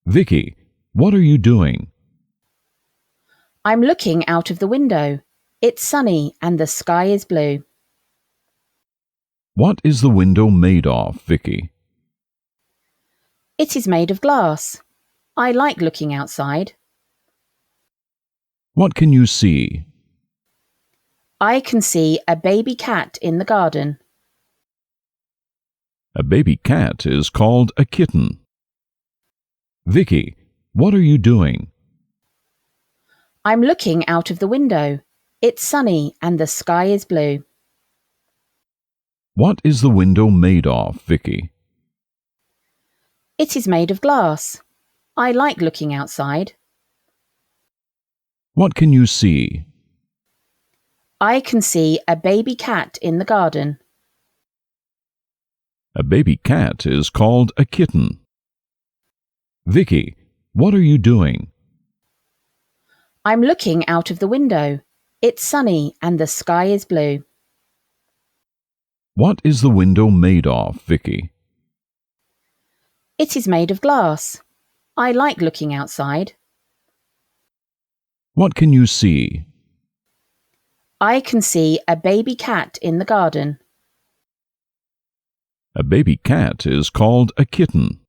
Vicky, what are you doing? I'm looking out of the window. It's sunny and the sky is blue. What is the window made of, Vicky? It is made of glass. I like looking outside. What can you see? I can see a baby cat in the garden. A baby cat is called a kitten. Vicky, what are you doing? I'm looking out of the window. It's sunny and the sky is blue. What is the window made of, Vicky? It is made of glass. I like looking outside. What can you see? I can see a baby cat in the garden. A baby cat is called a kitten. Vicky, what are you doing? I'm looking out of the window. It's sunny and the sky is blue. What is the window made of, Vicky? It is made of glass. I like looking outside. What can you see? I can see a baby cat in the garden. A baby cat is called a kitten.